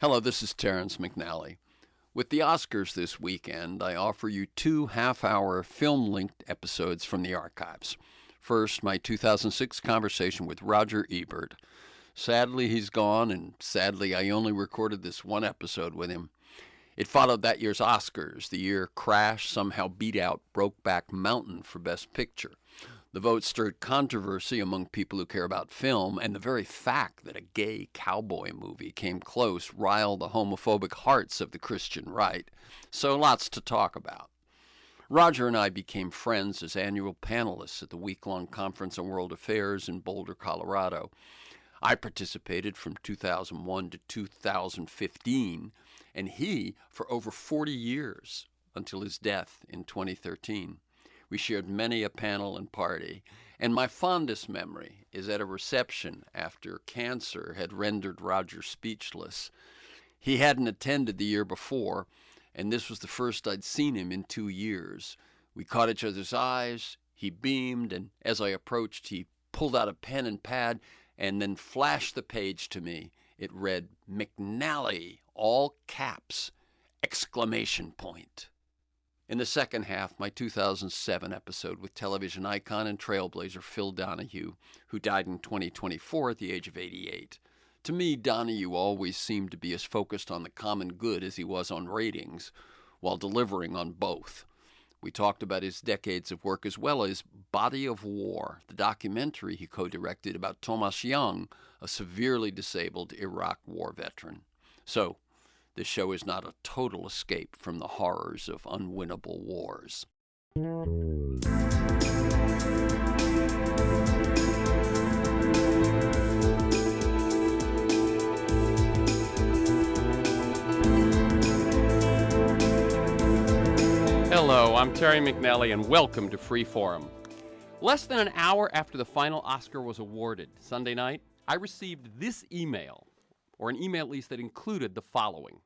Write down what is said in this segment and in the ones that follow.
Hello, this is Terrence McNally. With the Oscars this weekend, I offer you 2 half-hour film-linked episodes from the archives. First, my 2006 conversation with Roger Ebert. Sadly, he's gone, and sadly, I only recorded this one episode with him. It followed that year's Oscars, the year Crash somehow beat out BROKEBACK Mountain for Best Picture. The vote stirred controversy among people who care about film, and the very fact that a gay cowboy movie came close riled the homophobic hearts of the Christian right. So lots to talk about. Roger and I became friends as annual panelists at the week-long Conference on World Affairs in Boulder, Colorado. I participated from 2001 to 2015, and he for over 40 years until his death in 2013. We shared many a panel and party, and my fondest memory is at a reception after cancer had rendered Roger speechless. He hadn't attended the year before, and this was the first I'd seen him in 2 years. We caught each other's eyes, he beamed, and as I approached, he pulled out a pen and pad and then flashed the page to me. It read, "McNally, all caps, exclamation point." In the second half, my 2007 episode with television icon and trailblazer Phil Donahue, who died in 2024 at the age of 88. To me, Donahue always seemed to be as focused on the common good as he was on ratings, while delivering on both. We talked about his decades of work as well as Body of War, the documentary he co-directed about Thomas Young, a severely disabled Iraq War veteran. So, this show is not a total escape from the horrors of unwinnable wars. Hello, I'm Terry McNally, and welcome to Free Forum. Less than an hour after the final Oscar was awarded, Sunday night, I received this email, or an email at least that included the following.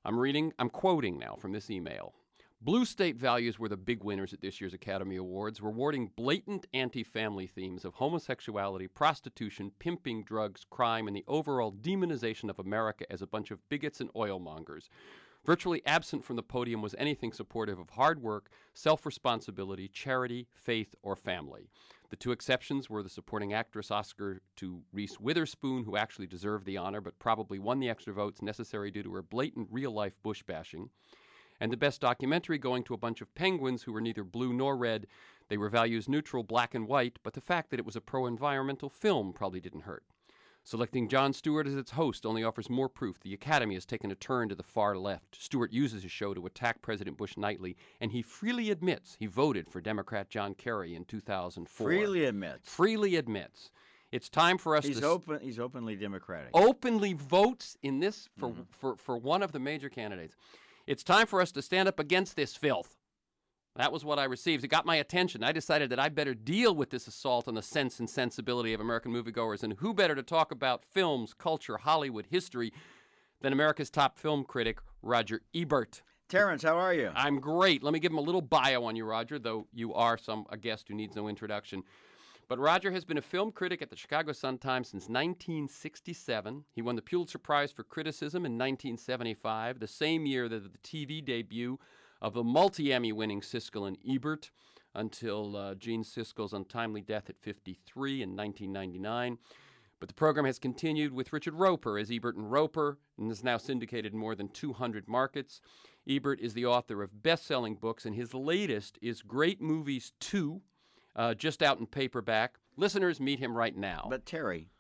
I'm quoting now from this email. Blue state values were the big winners at this year's Academy Awards, rewarding blatant anti-family themes of homosexuality, prostitution, pimping, drugs, crime, and the overall demonization of America as a bunch of bigots and oilmongers. Virtually absent from the podium was anything supportive of hard work, self-responsibility, charity, faith, or family. The two exceptions were the supporting actress Oscar to Reese Witherspoon, who actually deserved the honor but probably won the extra votes necessary due to her blatant real-life Bush bashing, and the best documentary going to a bunch of penguins who were neither blue nor red. They were values neutral, black and white, but the fact that it was a pro-environmental film probably didn't hurt. Selecting Jon Stewart as its host only offers more proof the Academy has taken a turn to the far left. Stewart uses his show to attack President Bush nightly, and he freely admits he voted for Democrat John Kerry in 2004. Freely admits. Freely admits. It's time for us He's openly Democratic. Openly votes in this for one of the major candidates. It's time for us to stand up against this filth. That was what I received. It got my attention. I decided that I better deal with this assault on the sense and sensibility of American moviegoers, and who better to talk about films, culture, Hollywood, history than America's top film critic, Roger Ebert. Terrence, how are you? I'm great. Let me give him a little bio on you, Roger, though you are a guest who needs no introduction. But Roger has been a film critic at the Chicago Sun-Times since 1967. He won the Pulitzer Prize for Criticism in 1975, the same year that the TV debut of the multi-Emmy-winning Siskel and Ebert, until Gene Siskel's untimely death at 53 in 1999. But the program has continued with Richard Roeper as Ebert and Roeper, and is now syndicated in more than 200 markets. Ebert is the author of best-selling books, and his latest is Great Movies 2, just out in paperback. Listeners, meet him right now. But Terry,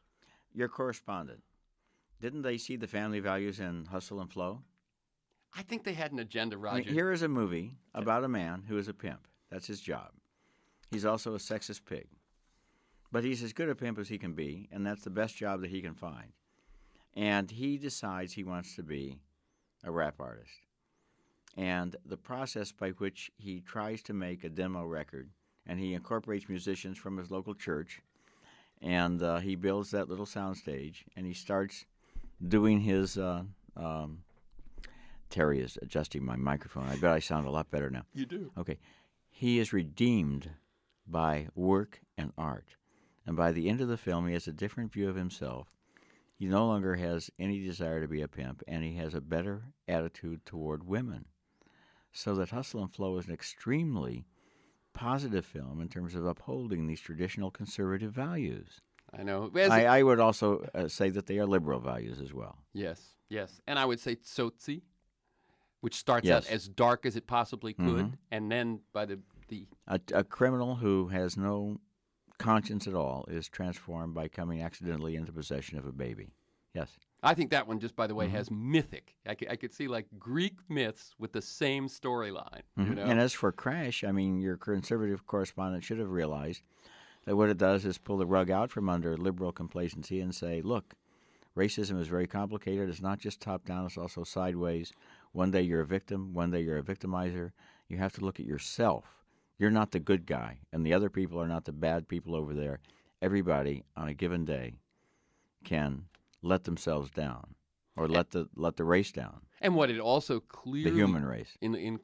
your correspondent, didn't they see the family values in Hustle and Flow? I think they had an agenda, Roger. I mean, here is a movie about a man who is a pimp. That's his job. He's also a sexist pig. But he's as good a pimp as he can be, and that's the best job that he can find. And he decides he wants to be a rap artist. And the process by which he tries to make a demo record, and he incorporates musicians from his local church, and he builds that little soundstage, and he starts doing his Terry is adjusting my microphone. I bet I sound a lot better now. You do. Okay. He is redeemed by work and art. And by the end of the film, he has a different view of himself. He no longer has any desire to be a pimp, and he has a better attitude toward women. So that Hustle and Flow is an extremely positive film in terms of upholding these traditional conservative values. I know. I would also say that they are liberal values as well. Yes, yes. And I would say Tsotsi, which starts Yes. out as dark as it possibly could, Mhm. and then by the A criminal who has no conscience at all is transformed by coming accidentally into possession of a baby. Yes. I think that one, just by the way, has mythic. I could see like Greek myths with the same storyline. You know? And as for Crash, I mean, your conservative correspondent should have realized that what it does is pull the rug out from under liberal complacency and say, look, racism is very complicated. It's not just top-down, it's also sideways. One day you're a victim, one day you're a victimizer. You have to look at yourself. You're not the good guy, and the other people are not the bad people over there. Everybody on a given day can let themselves down, or let the race down. And what it also clearly, the human race, in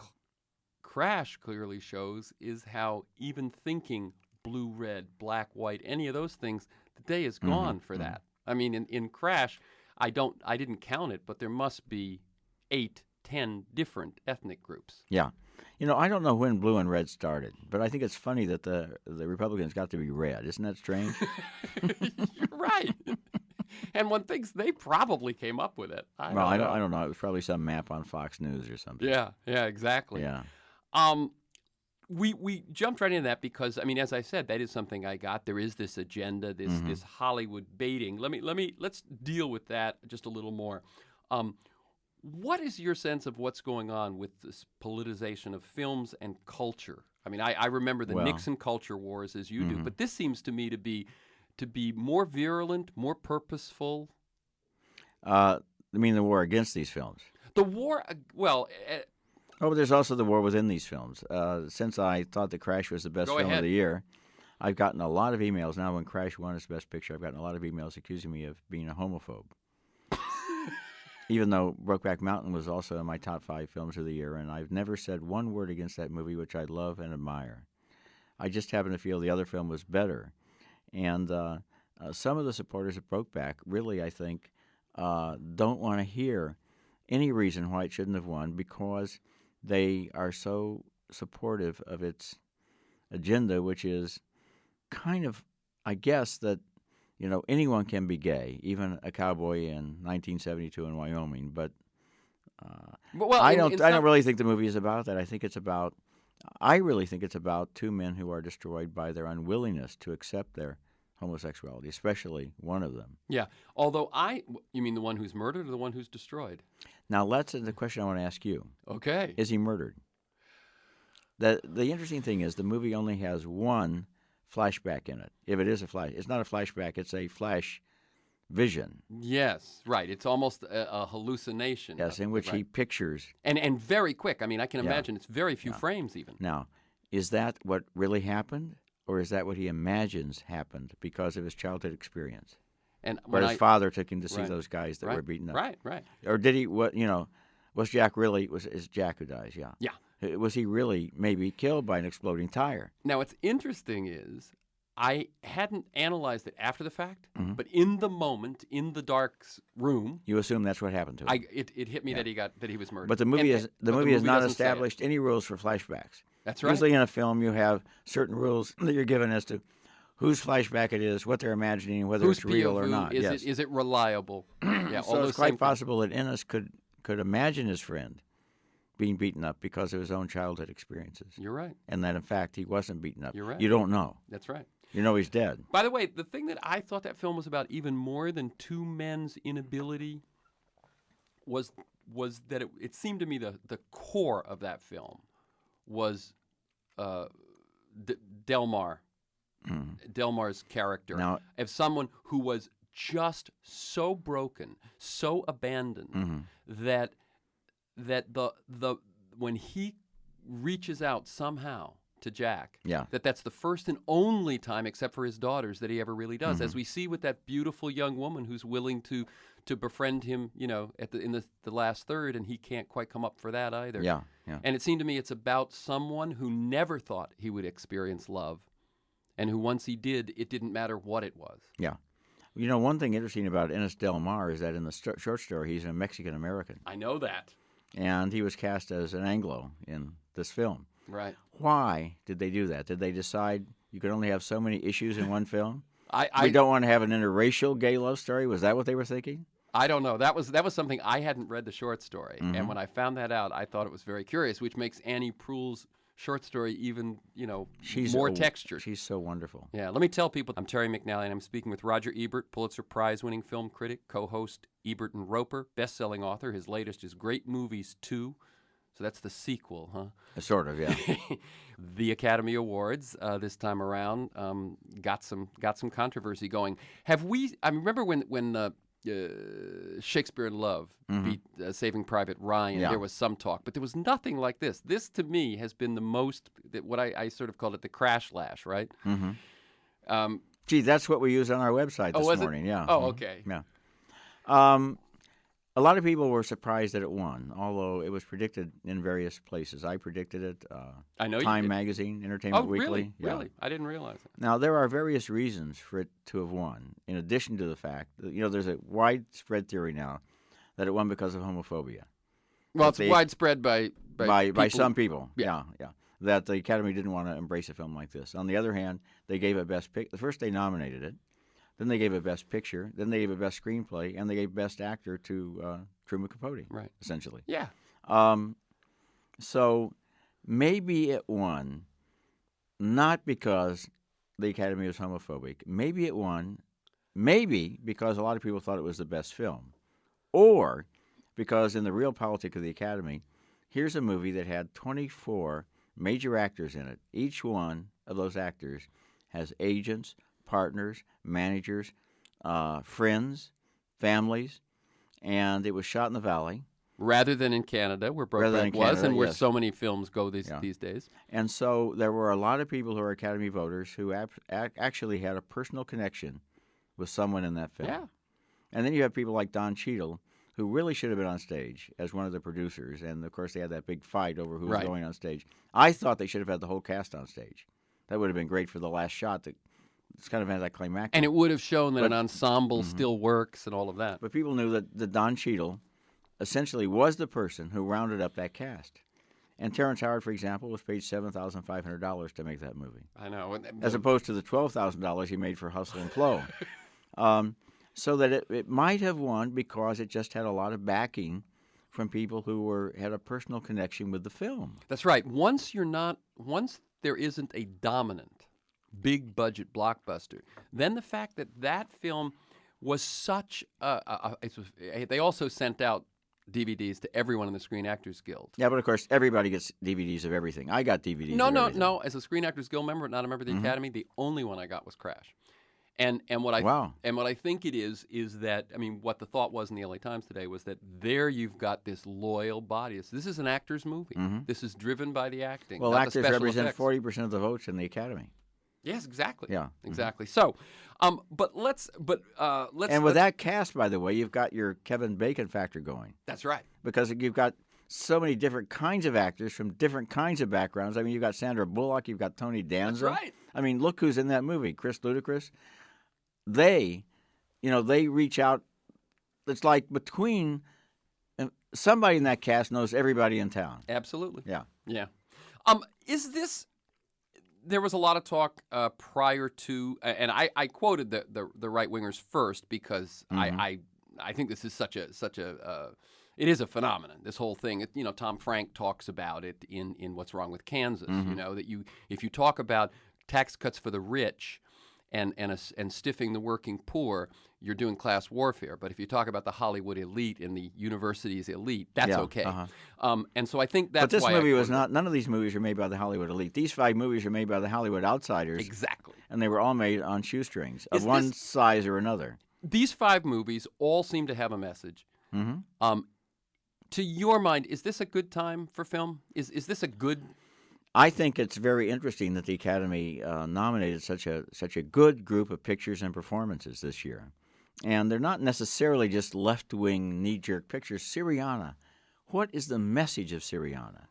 Crash clearly shows is how even thinking blue, red, black, white, any of those things, the day is gone for that. I mean, in Crash, I didn't count it, but there must be 8, 10 different ethnic groups. Yeah. You know, I don't know when blue and red started, but I think it's funny that the Republicans got to be red. Isn't that strange? You're right. And one thinks they probably came up with it. I don't know. It was probably some map on Fox News or something. Yeah, exactly. Yeah. We jumped right into that because, I mean, as I said, that is something I got. There is this agenda, this Hollywood baiting. Let's deal with that just a little more. What is your sense of what's going on with this politicization of films and culture? I mean, I remember the Nixon culture wars as you do, but this seems to me to be more virulent, more purposeful. I mean, the war against these films. The war, but there's also the war within these films. Since I thought that Crash was the best film of the year, I've gotten a lot of emails now. When Crash won its Best Picture, I've gotten a lot of emails accusing me of being a homophobe. Even though BROKEBACK Mountain was also in my top 5 films of the year, and I've never said one word against that movie, which I love and admire. I just happen to feel the other film was better. And some of the supporters of BROKEBACK really, I think, don't want to hear any reason why it shouldn't have won, because they are so supportive of its agenda, which is kind of, I guess, that anyone can be gay, even a cowboy in 1972 in Wyoming. But I don't really think the movie is about that. I really think it's about 2 men who are destroyed by their unwillingness to accept their homosexuality, especially one of them. Yeah. Although you mean the one who's murdered or the one who's destroyed? Now, that's the question I want to ask you. Okay. Is he murdered? The interesting thing is the movie only has one flashback in it. If it is a flash, it's not a flashback, it's a flash vision. Yes, right. It's almost a hallucination. Yes, in which he pictures. And very quick. I mean, I can imagine it's very few frames even. Now, is that what really happened, or is that what he imagines happened because of his childhood experience? And where his father took him to see those guys that were beaten up. Right. Or did he, was Jack really, is Jack who dies, yeah. Yeah. Was he really maybe killed by an exploding tire? Now, what's interesting is I hadn't analyzed it after the fact, but in the moment, in the dark room, you assume that's what happened to him. It hit me that he was murdered. But the movie has not established any rules for flashbacks. That's right. Usually in a film, you have certain rules that you're given as to whose flashback it is, what they're imagining, whether it's real or not. Is it reliable? Yeah. So it's quite possible that Ennis could imagine his friend being beaten up because of his own childhood experiences. You're right. And that, in fact, he wasn't beaten up. You're right. You don't know. That's right. You know he's dead. By the way, the thing that I thought that film was about even more than 2 men's inability was that it seemed to me the core of that film was Delmar. Delmar's character of someone who was just so broken, so abandoned that the when he reaches out somehow to Jack, that's the first and only time, except for his daughters, that he ever really does. As we see with that beautiful young woman who's willing to befriend him, in the last third, and he can't quite come up for that either. Yeah. And it seemed to me it's about someone who never thought he would experience love, and who once he did, it didn't matter what it was. Yeah. You know, one thing interesting about Ennis Del Mar is that in the short story, he's a Mexican American, I know that. and he was cast as an Anglo in this film. Right. Why did they do that? Did they decide you could only have so many issues in one film? I We don't want to have an interracial gay love story. Was that what they were thinking? I don't know. That was something I hadn't read the short story, and when I found that out, I thought it was very curious, which makes Annie Proulx's short story even, more textured. She's so wonderful. Yeah, let me tell people, I'm Terry McNally, and I'm speaking with Roger Ebert, Pulitzer Prize-winning film critic, co-host Ebert and Roper, best-selling author. His latest is Great Movies 2, so that's the sequel, huh? Sort of, yeah. The Academy Awards this time around got some controversy going. I remember when Shakespeare in Love beat Saving Private Ryan. Yeah. There was some talk, but there was nothing like this. This, to me, has been the most, what I sort of called it the crash lash, right? Gee, that's what we used on our website this was it? morning. Yeah. Oh, okay. Yeah. A lot of people were surprised that it won, although it was predicted in various places. I predicted it. I know you Time did. Magazine, Entertainment Oh, Weekly. really? Yeah. Really? I didn't realize that. Now, there are various reasons for it to have won, in addition to the fact that, there's a widespread theory now that it won because of homophobia. Well, it's widespread by some people. Yeah. Yeah. That the Academy didn't want to embrace a film like this. On the other hand, they gave it Best Picture. First, they nominated it. Then they gave it Best Picture. Then they gave it Best Screenplay. And they gave Best Actor to Truman Capote, right? Essentially. Yeah. So maybe it won not because the Academy was homophobic. Maybe it won because a lot of people thought it was the best film. Or because in the real politic of the Academy, here's a movie that had 24 major actors in it. Each one of those actors has agents, partners, managers, friends, families, and it was shot in the Valley. Rather than in Canada, where BROKEBACK was, and where so many films go these days. And so there were a lot of people who are Academy voters who actually had a personal connection with someone in that film. Yeah. And then you have people like Don Cheadle, who really should have been on stage as one of the producers. And, of course, they had that big fight over who was going on stage. I thought they should have had the whole cast on stage. That would have been great for the last shot. It's kind of anticlimactic. And it would have shown that an ensemble still works and all of that. But people knew that Don Cheadle essentially was the person who rounded up that cast. And Terrence Howard, for example, was paid $7,500 to make that movie. I know. As opposed to the $12,000 he made for Hustle and Flow. So that it might have won because it just had a lot of backing from people who had a personal connection with the film. That's right. Once there isn't a dominant, big budget blockbuster, then the fact that film was such they also sent out DVDs to everyone in the Screen Actors Guild. Yeah, but of course everybody gets DVDs of everything. I got DVDs. No. As a Screen Actors Guild member, not a member of the Academy, the only one I got was Crash. And what I think it is that, I mean, what the thought was in the LA Times today was that there you've got this loyal body. This is an actor's movie. This is driven by the acting. Well, not actors the represent 40% of the votes in the Academy. Yes, exactly. Yeah, exactly. So, let's. And with that cast, by the way, you've got your Kevin Bacon factor going. That's right. Because you've got so many different kinds of actors from different kinds of backgrounds. I mean, you've got Sandra Bullock, you've got Tony Danza. That's right. I mean, look who's in that movie, Chris Ludacris. They reach out. It's like between somebody in that cast knows everybody in town. Absolutely. Yeah. Yeah. Is this? There was a lot of talk prior to, and I quoted the right wingers first because I think this is such a it is a phenomenon. This whole thing. Tom Frank talks about it in What's Wrong with Kansas. That if you talk about tax cuts for the rich and stiffing the working poor, you're doing class warfare. But if you talk about the Hollywood elite and the university's elite, that's okay. And so I think that's why. But this movie was not. None of these movies are made by the Hollywood elite. These 5 movies are made by the Hollywood outsiders. Exactly. And they were all made on shoestrings of one size or another. These 5 movies all seem to have a message. To your mind, is this a good time for film? Is this a good? I think it's very interesting that the Academy nominated such a good group of pictures and performances this year. And they're not necessarily just left-wing, knee-jerk pictures. Syriana, what is the message of Syriana?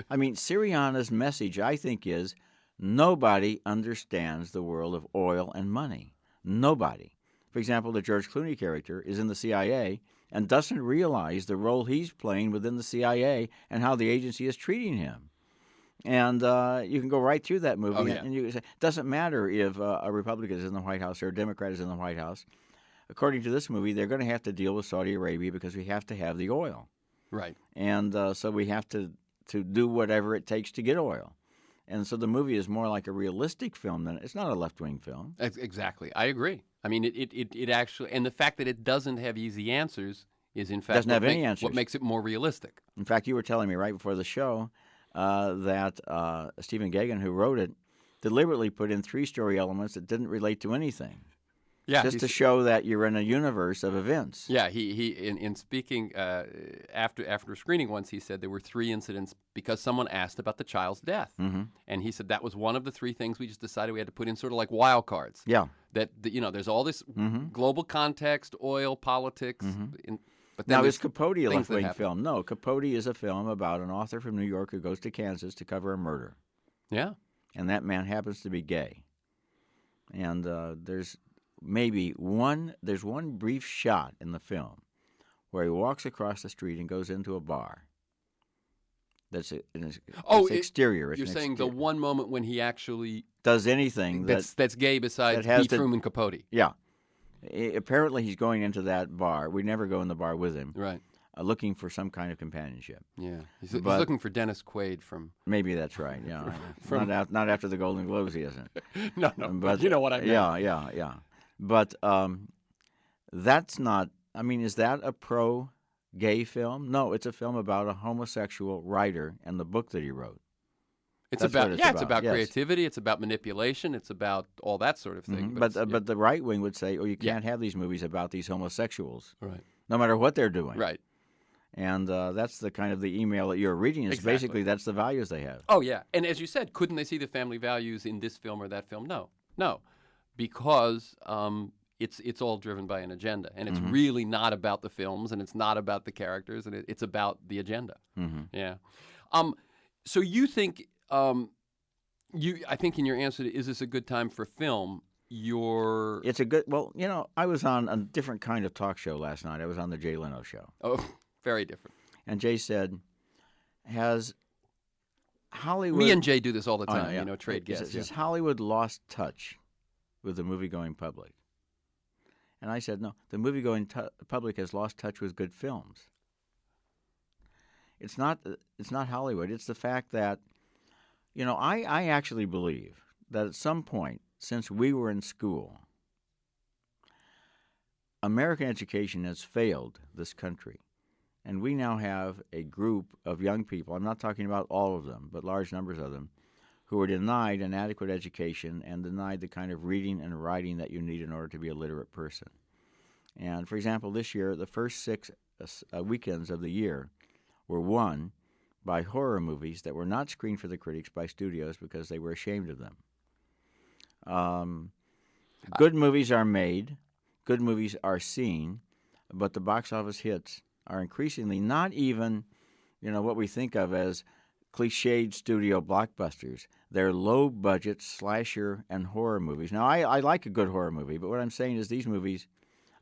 I mean, Syriana's message, I think, is nobody understands the world of oil and money. Nobody. For example, the George Clooney character is in the CIA and doesn't realize the role he's playing within the CIA and how the agency is treating him. And you can go right through that movie, and you say, it doesn't matter if a Republican is in the White House or a Democrat is in the White House. According to this movie, they're going to have to deal with Saudi Arabia because we have to have the oil. Right. And so we have to do whatever it takes to get oil. And so the movie is more like a realistic film than it's not a left-wing film. Exactly. I agree. I mean, it actually, and the fact that it doesn't have easy answers is, in fact, doesn't have any answers. What makes it more realistic. In fact, you were telling me right before the show that Stephen Gaghan, who wrote it, deliberately put in 3-story elements that didn't relate to anything. Yeah, just to show that you're in a universe of events. Yeah, he in speaking after screening once, he said there were 3 incidents because someone asked about the child's death, and he said that was one of the 3 things we just decided we had to put in, sort of like wild cards. Yeah, that there's all this global context, oil, politics. But now is Capote a left-wing film? No, Capote is a film about an author from New York who goes to Kansas to cover a murder. Yeah, and that man happens to be gay, and there's one brief shot in the film where he walks across the street and goes into a bar. That's it. Exterior. You're saying the one moment when he actually does anything that's gay besides B. Truman Capote. Yeah. Apparently he's going into that bar. We never go in the bar with him. Right. Looking for some kind of companionship. Yeah. He's looking for Dennis Quaid from... Maybe that's right, yeah. Not after the Golden Globes he isn't. No, but you know what I mean. Yeah. But that's not, I mean, is that a pro-gay film? No, it's a film about a homosexual writer and the book that he wrote. It's about creativity, it's about manipulation, it's about all that sort of thing. But the right wing would say, you can't have these movies about these homosexuals. Right. No matter what they're doing. Right. And that's the kind of the email that you're reading is basically that's the values they have. Oh, yeah. And as you said, couldn't they see the family values in this film or that film? No. Because it's all driven by an agenda, and it's really not about the films, and it's not about the characters, and it's about the agenda. Yeah. So you think I think in your answer to is this a good time for film? It's a good. Well, I was on a different kind of talk show last night. I was on the Jay Leno show. Oh, very different. And Jay said, "Has Hollywood?" Me and Jay do this all the time. Trade guests. Has Hollywood lost touch with the movie-going public? And I said, no, the movie-going public has lost touch with good films. It's not Hollywood. It's the fact that, I actually believe that at some point, since we were in school, American education has failed this country. And we now have a group of young people, I'm not talking about all of them, but large numbers of them, who are denied an adequate education and denied the kind of reading and writing that you need in order to be a literate person. And, for example, this year, the first 6 weekends of the year were won by horror movies that were not screened for the critics by studios because they were ashamed of them. Good movies are made, good movies are seen, but the box office hits are increasingly not even, what we think of as cliched studio blockbusters. They're low-budget slasher and horror movies. Now, I like a good horror movie, but what I'm saying is these movies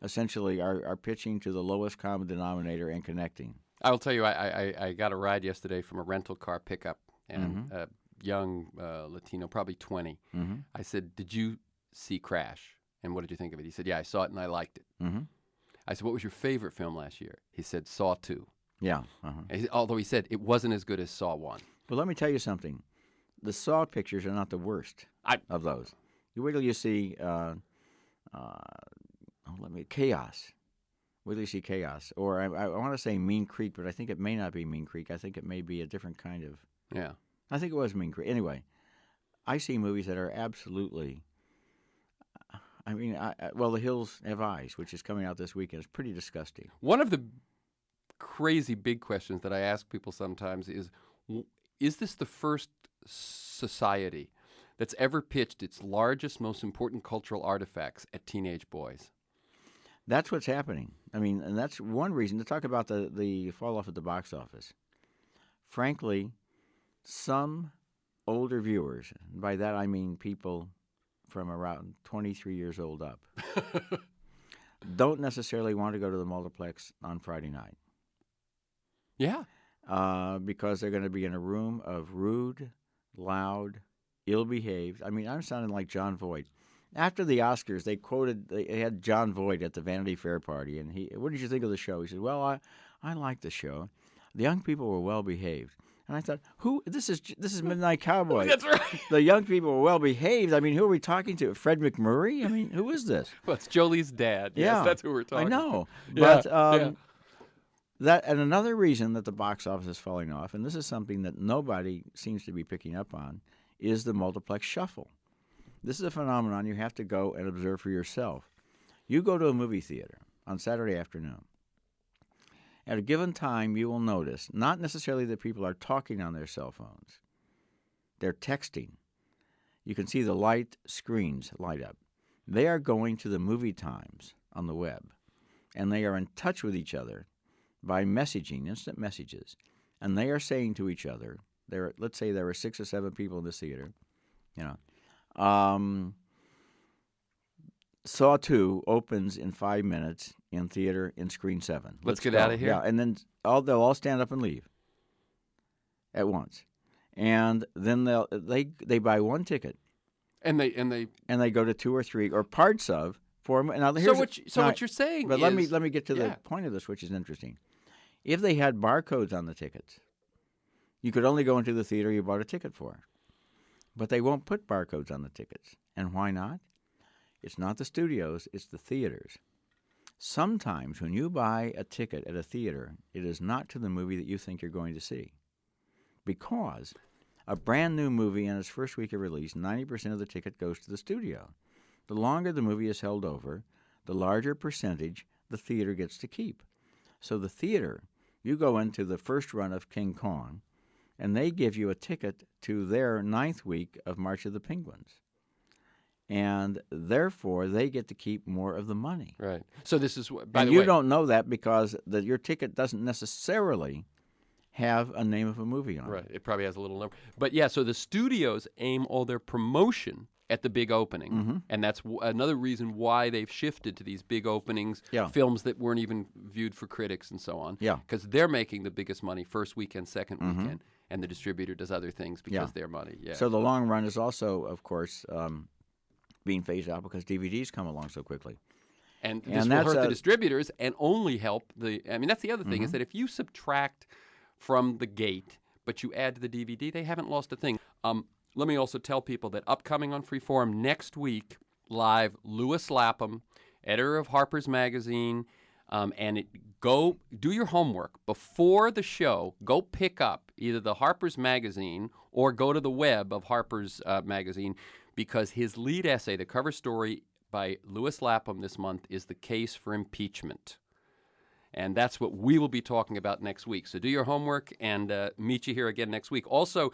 essentially are pitching to the lowest common denominator and connecting. I will tell you, I got a ride yesterday from a rental car pickup, and a young Latino, probably 20. I said, "Did you see Crash? And what did you think of it?" He said, "Yeah, I saw it and I liked it." I said, "What was your favorite film last year?" He said, "Saw 2. Yeah. Although he said it wasn't as good as Saw 1. But let me tell you something. The Saw pictures are not the worst of those. You wait till you see Chaos. Wait till you see Chaos. Or I want to say Mean Creek, but I think it may not be Mean Creek. I think it may be a different kind of... Yeah. I think it was Mean Creek. Anyway, I see movies that are absolutely... The Hills Have Eyes, which is coming out this weekend, is pretty disgusting. One of the crazy big questions that I ask people sometimes is this the first society that's ever pitched its largest, most important cultural artifacts at teenage boys? That's what's happening. And that's one reason to talk about the fall off at the box office. Frankly, some older viewers, and by that I mean people from around 23 years old up don't necessarily want to go to the multiplex on Friday night. Yeah. Because they're going to be in a room of rude, loud, ill-behaved. I mean, I'm sounding like John Voight. After the Oscars, they had John Voight at the Vanity Fair party, and what did you think of the show? He said, well, I liked the show. The young people were well-behaved. And I thought, this is Midnight Cowboy. That's right. The young people were well-behaved. I mean, who are we talking to? Fred McMurray? I mean, who is this? Well, it's Jolie's dad. Yes, Yeah, that's who we're talking I know. to. But Yeah. that and another reason that the box office is falling off, and this is something that nobody seems to be picking up on, is the multiplex shuffle. This is a phenomenon you have to go and observe for yourself. You go to a movie theater on Saturday afternoon. At a given time, you will notice not necessarily that people are talking on their cell phones. They're texting. You can see the light screens light up. They are going to the movie times on the web, and they are in touch with each other by messaging, instant messages. And they are saying to each other, let's say there were 6 or 7 people in this theater, Saw 2 opens in 5 minutes in theater in screen 7. Let's get go. out of here. Yeah, and then they'll all stand up and leave at once, and then they buy one ticket, And they go to 2 or 3 or parts of 4. Now, what you're saying but is, let me get to the point of this, which is interesting. If they had barcodes on the tickets, you could only go into the theater you bought a ticket for. But they won't put barcodes on the tickets. And why not? It's not the studios, it's the theaters. Sometimes when you buy a ticket at a theater, it is not to the movie that you think you're going to see. Because a brand new movie in its first week of release, 90% of the ticket goes to the studio. The longer the movie is held over, the larger percentage the theater gets to keep. So the theater, you go into the first run of King Kong, and they give you a ticket to their 9th week of March of the Penguins. And therefore, they get to keep more of the money. Right. So this is, and you don't know that because your ticket doesn't necessarily have a name of a movie on it. Right. It probably has a little number. But yeah, so the studios aim all their promotion at the big opening, and that's another reason why they've shifted to these big openings, films that weren't even viewed for critics and so on. Yeah. Because they're making the biggest money first weekend, second weekend, and the distributor does other things because their money. Yeah. So the long run is also, of course, being phased out because DVDs come along so quickly. And this will hurt the distributors and only help that's the other thing, is that if you subtract from the gate, but you add to the DVD, they haven't lost a thing. Let me also tell people that upcoming on Freeform next week, live, Louis Lapham, editor of Harper's Magazine, go do your homework before the show. Go pick up either the Harper's Magazine or go to the web of Harper's Magazine, because his lead essay, the cover story by Louis Lapham this month, is The Case for Impeachment. And that's what we will be talking about next week. So do your homework and meet you here again next week. Also,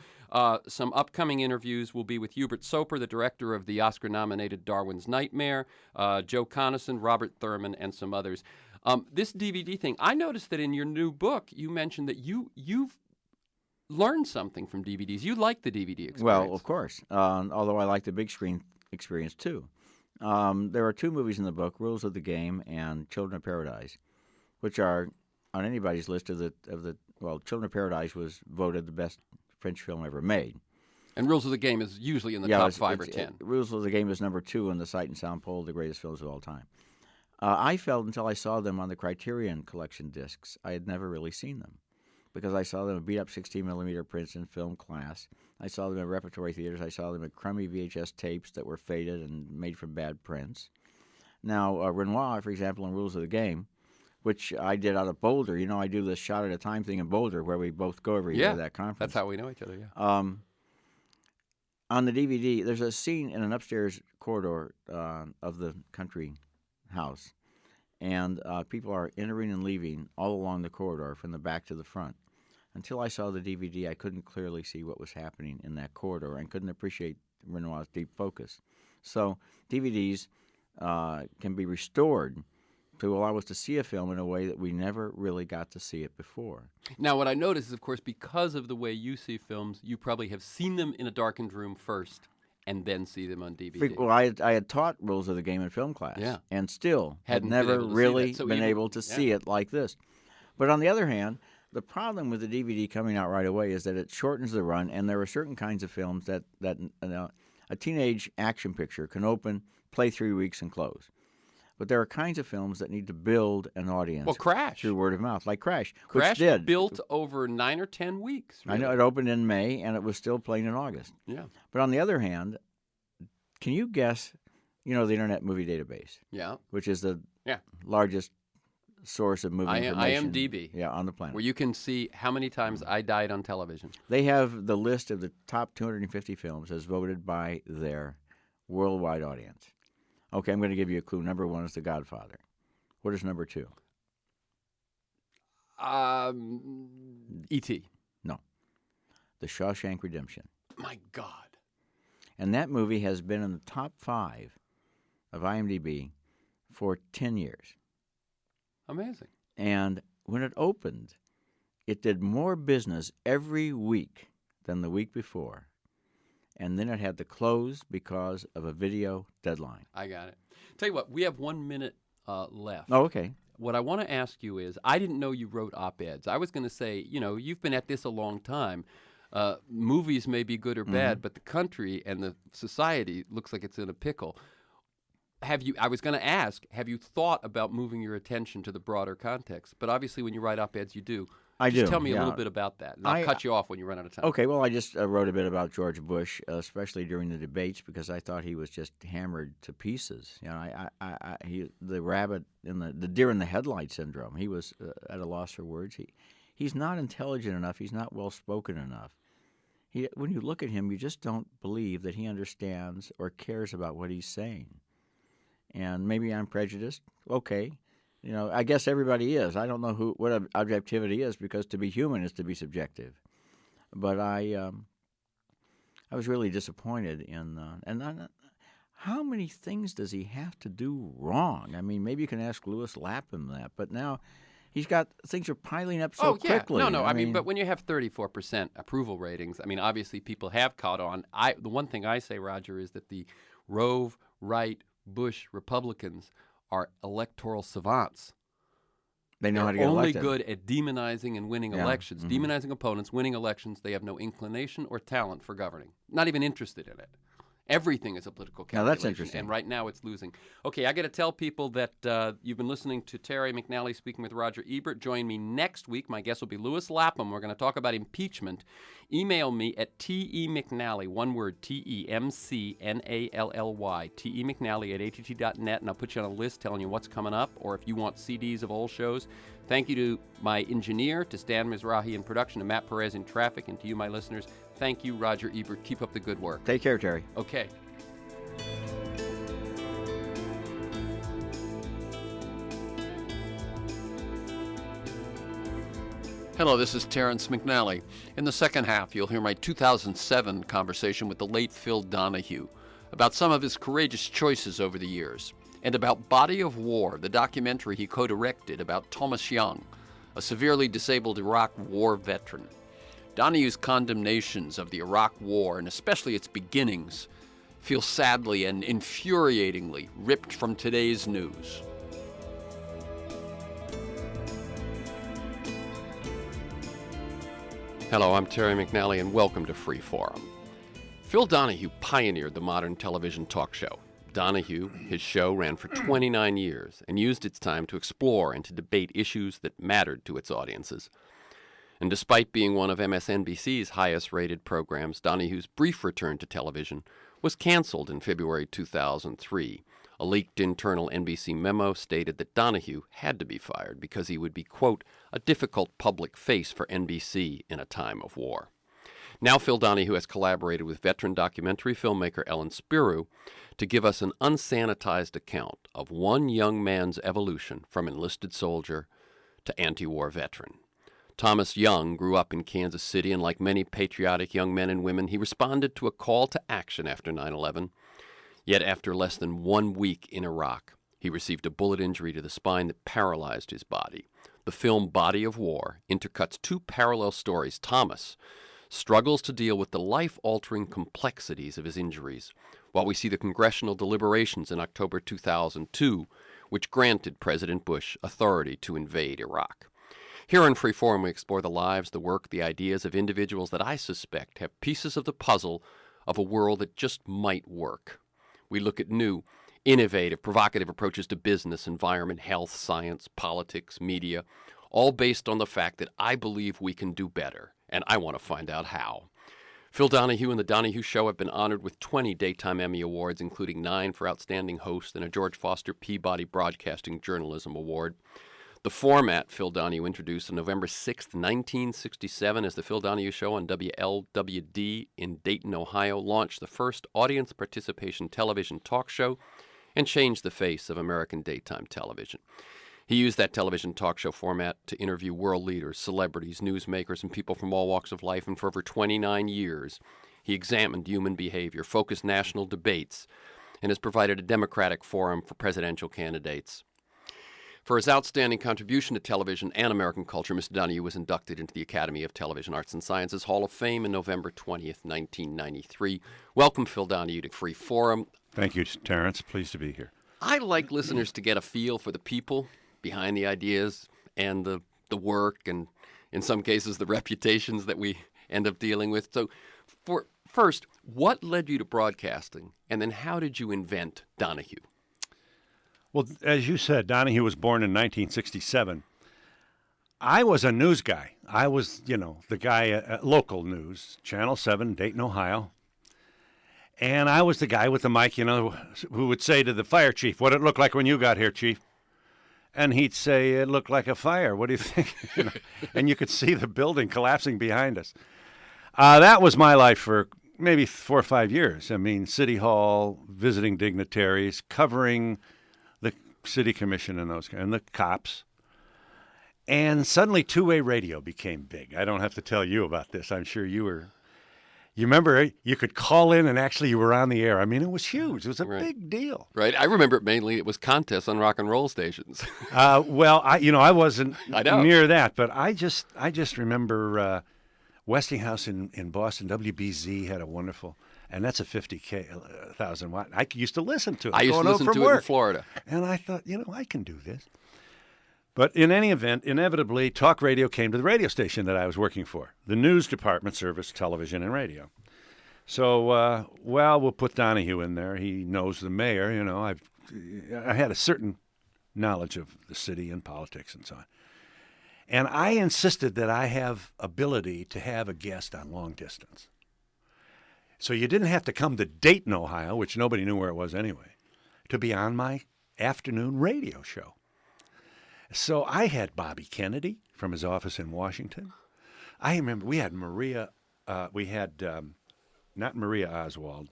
some upcoming interviews will be with Hubert Soper, the director of the Oscar-nominated Darwin's Nightmare, Joe Conason, Robert Thurman, and some others. This DVD thing, I noticed that in your new book, you mentioned that you've learned something from DVDs. You like the DVD experience. Well, of course, although I like the big screen experience too. There are 2 movies in the book, Rules of the Game and Children of Paradise, which are on anybody's list of the Children of Paradise was voted the best French film ever made. And Rules of the Game is usually in the top 5 or 10. Rules of the Game is number 2 in the Sight and Sound poll, the greatest films of all time. I felt until I saw them on the Criterion Collection discs, I had never really seen them, because I saw them in beat-up 16mm prints in film class. I saw them in repertory theaters. I saw them in crummy VHS tapes that were faded and made from bad prints. Now, Renoir, for example, in Rules of the Game, which I did out of Boulder. You know, I do this shot at a time thing in Boulder where we both go every year to that conference. That's how we know each other, yeah. On the DVD, there's a scene in an upstairs corridor of the country house, and people are entering and leaving all along the corridor from the back to the front. Until I saw the DVD, I couldn't clearly see what was happening in that corridor and couldn't appreciate Renoir's deep focus. So DVDs can be restored to allow us to see a film in a way that we never really got to see it before. Now, what I notice is, of course, because of the way you see films, you probably have seen them in a darkened room first and then see them on DVD. Well, I had taught rules of the game in film class, Yeah. and still Hadn't had been never able to see really that. So been even- able to see it like this. But on the other hand, the problem with the DVD coming out right away is that it shortens the run, and there are certain kinds of films that a teenage action picture can open, play 3 weeks, and close. But there are kinds of films that need to build an audience Well, Crash. through word of mouth, like Crash, Crash which did. built over 9 or 10 weeks. I know really. it opened in May, and it was still playing in August. Yeah. But on the other hand, can you guess, the Internet Movie Database, Yeah. which is the Yeah. largest source of movie information IMDb. on the planet. Where you can see how many times I died on television. They have the list of the top 250 films as voted by their worldwide audience. Okay, I'm going to give you a clue. Number 1 is The Godfather. What is number 2? E.T. No. The Shawshank Redemption. My God. And that movie has been in the top 5 of IMDb for 10 years. Amazing. And when it opened, it did more business every week than the week before. And then it had to close because of a video deadline. I got it. Tell you what, we have 1 minute left. Oh, okay. What I want to ask you is, I didn't know you wrote op-eds. I was going to say, you've been at this a long time. Movies may be good or bad, but the country and the society looks like it's in a pickle. I was going to ask, have you thought about moving your attention to the broader context? But obviously when you write op-eds, you do. I Just do, tell me a yeah. little bit about that. And I'll cut you off when you run out of time. Okay, well, I just wrote a bit about George Bush, especially during the debates, because I thought he was just hammered to pieces. The rabbit in the deer in the headlight syndrome. He was at a loss for words. He's not intelligent enough. He's not well spoken enough. When you look at him, you just don't believe that he understands or cares about what he's saying. And maybe I'm prejudiced. Okay. I guess everybody is. I don't know what objectivity is, because to be human is to be subjective. But I was really disappointed in how many things does he have to do wrong? I mean, maybe you can ask Lewis Lapham that, but now things are piling up so quickly. No. I mean, but when you have 34% approval ratings, I mean, obviously people have caught on. The one thing I say, Roger, is that the Rove, Wright, Bush Republicans are electoral savants. They know They're how to get only elected. good at demonizing and winning elections. Mm-hmm. Demonizing opponents, winning elections. They have no inclination or talent for governing. Not even interested in it. Everything is a political calculation. Now, that's interesting. And right now it's losing. Okay, I got to tell people that you've been listening to Terry McNally speaking with Roger Ebert. Join me next week. My guest will be Lewis Lapham. We're going to talk about impeachment. Email me at TEMcNally, one word, TEMCNALLY, TEMcNally at att.net, and I'll put you on a list telling you what's coming up, or if you want CDs of old shows. Thank you to my engineer, to Stan Mizrahi in production, to Matt Perez in traffic, and to you, my listeners. Thank you, Roger Ebert. Keep up the good work. Take care, Terry. Okay. Hello, this is Terrence McNally. In the second half, you'll hear my 2007 conversation with the late Phil Donahue about some of his courageous choices over the years, and about Body of War, the documentary he co-directed about Thomas Young, a severely disabled Iraq War veteran. Donahue's condemnations of the Iraq War, and especially its beginnings, feel sadly and infuriatingly ripped from today's news. Hello, I'm Terry McNally, and welcome to Freeforum. Phil Donahue pioneered the modern television talk show. Donahue, his show, ran for 29 years and used its time to explore and to debate issues that mattered to its audiences. And despite being one of MSNBC's highest-rated programs, Donahue's brief return to television was canceled in February 2003. A leaked internal NBC memo stated that Donahue had to be fired because he would be, quote, a difficult public face for NBC in a time of war. Now Phil Donahue has collaborated with veteran documentary filmmaker Ellen Spiro to give us an unsanitized account of one young man's evolution from enlisted soldier to anti-war veteran. Thomas Young grew up in Kansas City, and like many patriotic young men and women, he responded to a call to action after 9/11. Yet after less than 1 week in Iraq, he received a bullet injury to the spine that paralyzed his body. The film Body of War intercuts two parallel stories. Thomas struggles to deal with the life-altering complexities of his injuries, while we see the congressional deliberations in October 2002, which granted President Bush authority to invade Iraq. Here on Freeform, we explore the lives, the work, the ideas of individuals that I suspect have pieces of the puzzle of a world that just might work. We look at new, innovative, provocative approaches to business, environment, health, science, politics, media, all based on the fact that I believe we can do better, and I want to find out how. Phil Donahue and The Donahue Show have been honored with 20 Daytime Emmy Awards, including 9 for Outstanding Host and a George Foster Peabody Broadcasting Journalism Award. The format Phil Donahue introduced on November 6, 1967, as The Phil Donahue Show on WLWD in Dayton, Ohio, launched the first audience participation television talk show and changed the face of American daytime television. He used that television talk show format to interview world leaders, celebrities, newsmakers, and people from all walks of life, and for over 29 years, he examined human behavior, focused national debates, and has provided a democratic forum for presidential candidates. For his outstanding contribution to television and American culture, Mr. Donahue was inducted into the Academy of Television Arts and Sciences Hall of Fame in November 20th, 1993. Welcome, Phil Donahue, to Free Forum. Thank you, Terrence. Pleased to be here. I like listeners to get a feel for the people behind the ideas and the work and, in some cases, the reputations that we end up dealing with. So, first, what led you to broadcasting, and then how did you invent Donahue? Well, as you said, Donahue was born in 1967. I was a news guy. I was, the guy at local news, Channel 7, Dayton, Ohio. And I was the guy with the mic, who would say to the fire chief, "What did it look like when you got here, chief?" And he'd say, "It looked like a fire. What do you think?" And you could see the building collapsing behind us. That was my life for maybe 4 or 5 years. I mean, City Hall, visiting dignitaries, covering the city commission and the cops. And suddenly two-way radio became big. I don't have to tell you about this. I'm sure you remember you could call in and actually you were on the air. I mean, it was huge. It was a big deal. Right. I remember it was contests on rock and roll stations. Well, I wasn't near that, but I just remember Westinghouse in Boston, WBZ had a wonderful, and that's a 50,000 watt. I used to listen to it. I used to listen to it in Florida. And I thought, I can do this. But in any event, inevitably, talk radio came to the radio station that I was working for. The news department serviced television and radio. So, we'll put Donahue in there. He knows the mayor. I had a certain knowledge of the city and politics and so on. And I insisted that I have ability to have a guest on long distance. So you didn't have to come to Dayton, Ohio, which nobody knew where it was anyway, to be on my afternoon radio show. So I had Bobby Kennedy from his office in Washington. I remember we had not Maria Oswald,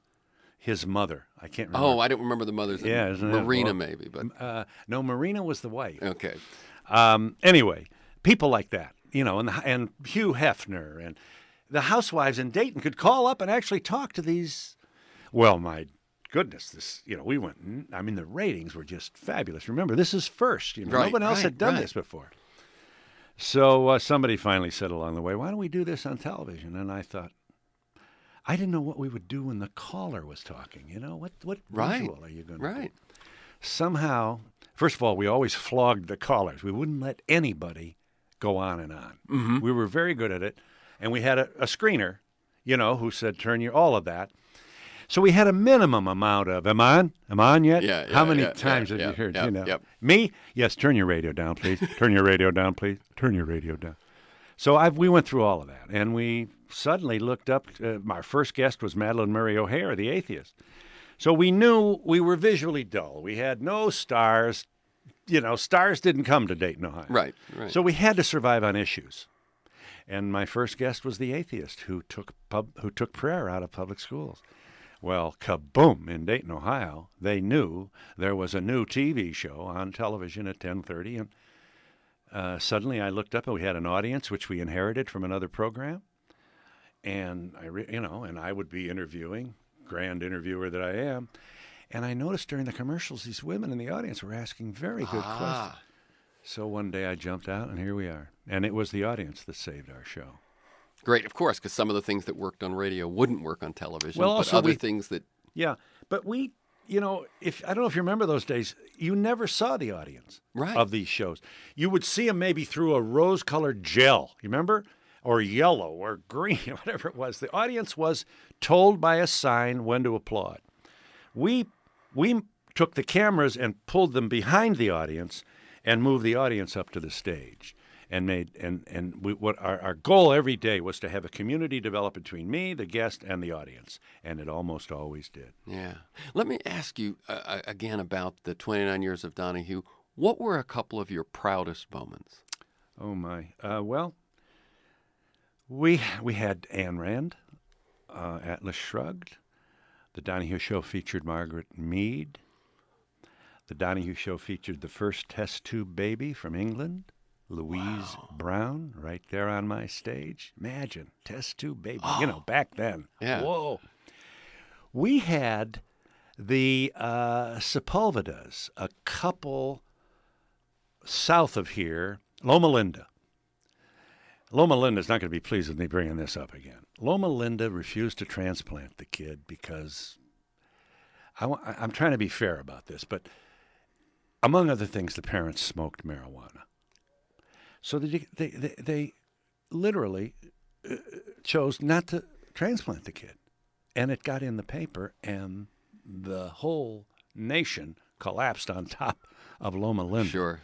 his mother. I can't remember. Oh, I don't remember the mother's name. Yeah, Marina maybe. But no, Marina was the wife. Okay. Anyway, people like that, and Hugh Hefner and the housewives in Dayton could call up and actually talk to these. Well, my goodness, we went. I mean, the ratings were just fabulous. Remember, this is first. No one else had done this before. So somebody finally said along the way, "Why don't we do this on television?" And I thought, I didn't know what we would do when the caller was talking. What visual are you going to do? Somehow, first of all, we always flogged the callers. We wouldn't let anybody go on and on. Mm-hmm. We were very good at it. And we had a screener, who said, all of that. So we had a minimum amount of, am on yet? Yeah. How many times have you heard, Yep. Me? Yes, turn your radio down, please. Turn your radio down, please. Turn your radio down. So we went through all of that. And we suddenly looked up, our first guest was Madeleine Murray O'Hare, the atheist. So we knew we were visually dull. We had no stars. Stars didn't come to Dayton, Ohio. Right. So we had to survive on issues. And my first guest was the atheist who took prayer out of public schools. Well, kaboom, in Dayton, Ohio, they knew there was a new TV show on television at 10:30, and suddenly I looked up and we had an audience which we inherited from another program, and I would be interviewing, grand interviewer that I am, and I noticed during the commercials these women in the audience were asking very good questions. So one day I jumped out, and here we are. And it was the audience that saved our show. Great, of course, because some of the things that worked on radio wouldn't work on television, Well, but also other things that... Yeah, but we, if I don't know if you remember those days, you never saw the audience Right. of these shows. You would see them maybe through a rose-colored gel, you remember? Or yellow or green, whatever it was. The audience was told by a sign when to applaud. We took the cameras and pulled them behind the audience and moved the audience up to the stage. What our goal every day was to have a community develop between me, the guest, and the audience, and it almost always did. Yeah. Let me ask you again about the 29 years of Donahue. What were a couple of your proudest moments? Oh, my. Well, we had Ayn Rand, Atlas Shrugged. The Donahue Show featured Margaret Mead. The Donahue Show featured the first test tube baby from England, Louise Brown, right there on my stage. Imagine, test tube baby, back then. Yeah. Whoa. We had the Sepulvedas, a couple south of here, Loma Linda. Loma Linda's not going to be pleased with me bringing this up again. Loma Linda refused to transplant the kid because I'm trying to be fair about this, but among other things, the parents smoked marijuana. So they literally chose not to transplant the kid. And it got in the paper, and the whole nation collapsed on top of Loma Linda. Sure.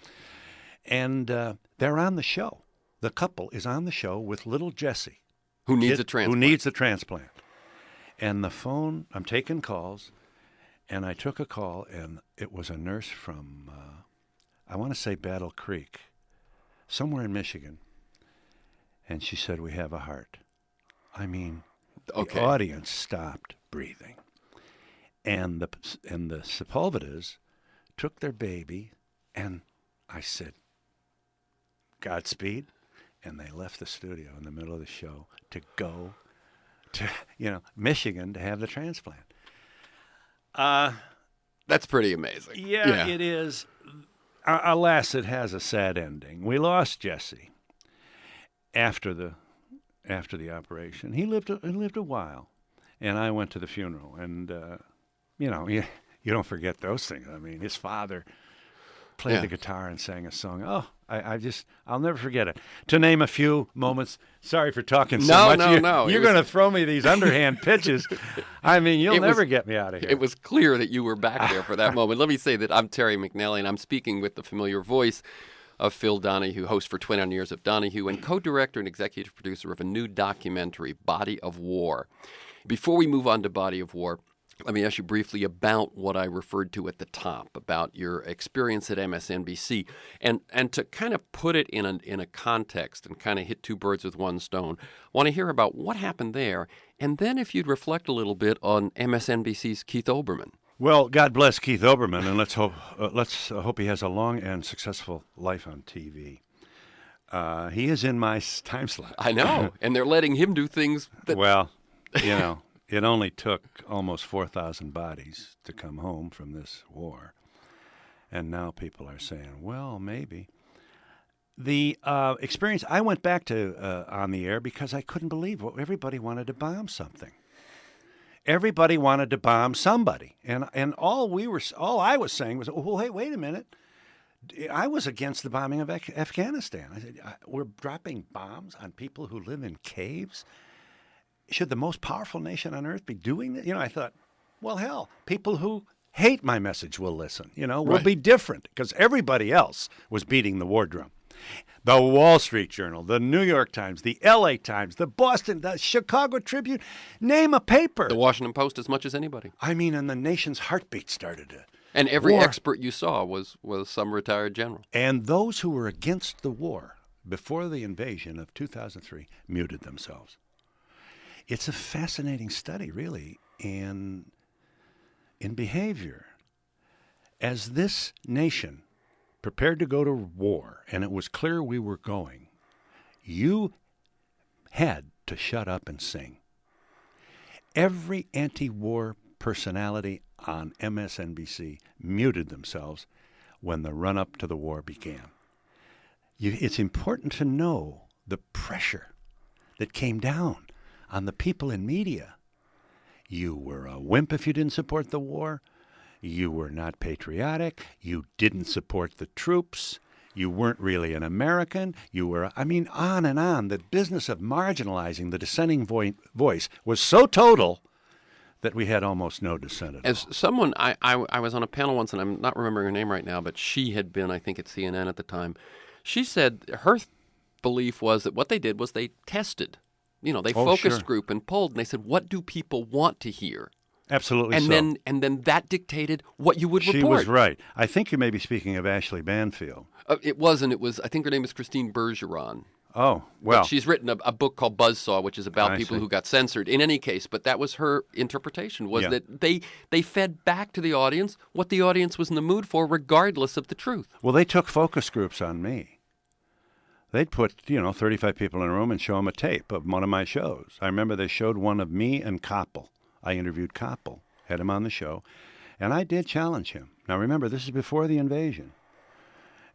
And they're on the show. The couple is on the show with little Jessie. Who needs a transplant. Who needs a transplant. And the phone, I'm taking calls, and I took a call, and it was a nurse from, I want to say Battle Creek, somewhere in Michigan. And she said, "We have a heart." I mean, Okay. the audience stopped breathing. And the Sepulvedas took their baby, and I said, "Godspeed." And they left the studio in the middle of the show to go to, Michigan to have the transplant. That's pretty amazing. Yeah, it is. Alas, it has a sad ending. We lost Jesse after the operation. He lived a while, and I went to the funeral. And you don't forget those things. I mean, his father played the guitar and sang a song. Oh, I'll never forget it. To name a few moments. Sorry for talking so much. No. You're going to throw me these underhand pitches. I mean, you'll never get me out of here. It was clear that you were back there for that moment. Let me say that I'm Terry McNally, and I'm speaking with the familiar voice of Phil Donahue, host for 29 Years of Donahue, and co-director and executive producer of a new documentary, Body of War. Before we move on to Body of War, let me ask you briefly about what I referred to at the top, about your experience at MSNBC, and to kind of put it in a context and kind of hit two birds with one stone. I want to hear about what happened there, and then if you'd reflect a little bit on MSNBC's Keith Olbermann. Well, God bless Keith Olbermann, and let's hope he has a long and successful life on TV. He is in my time slot. I know, and they're letting him do things that... Well, it only took almost 4,000 bodies to come home from this war. And now people are saying, well, maybe. The experience, I went back to on the air because I couldn't believe everybody wanted to bomb something. Everybody wanted to bomb somebody. And all I was saying was, oh, hey, wait a minute. I was against the bombing of Afghanistan. I said, we're dropping bombs on people who live in caves? Should the most powerful nation on earth be doing that? I thought, well, hell, people who hate my message will listen, will be different because everybody else was beating the war drum. The Wall Street Journal, the New York Times, the L.A. Times, the Boston, the Chicago Tribune, name a paper. The Washington Post as much as anybody. I mean, and the nation's heartbeat started to. And every expert you saw was some retired general. And those who were against the war before the invasion of 2003 muted themselves. It's a fascinating study, really, in behavior. As this nation prepared to go to war, and it was clear we were going, you had to shut up and sing. Every anti-war personality on MSNBC muted themselves when the run-up to the war began. It's important to know the pressure that came down on the people in media. You were a wimp if you didn't support the war. You were not patriotic. You didn't support the troops. You weren't really an American. You were, I mean, on and on. The business of marginalizing the dissenting voice was so total that we had almost no dissent at all. As someone, I was on a panel once, and I'm not remembering her name right now, but she had been, I think, at CNN at the time. She said her belief was that what they did was they tested. You know, they focus group and polled, and they said, what do people want to hear? Absolutely and so. then that dictated what you would report. She was right. I think you may be speaking of Ashley Banfield. It was, I think her name is Christine Bergeron. Oh, well. But she's written a book called Buzzsaw, which is about people who got censored. In any case, but that was her interpretation, was that they fed back to the audience what the audience was in the mood for, regardless of the truth. Well, they took focus groups on me. They'd put, 35 people in a room and show them a tape of one of my shows. I remember they showed one of me and Koppel. I interviewed Koppel, had him on the show, and I did challenge him. Now, remember, this is before the invasion.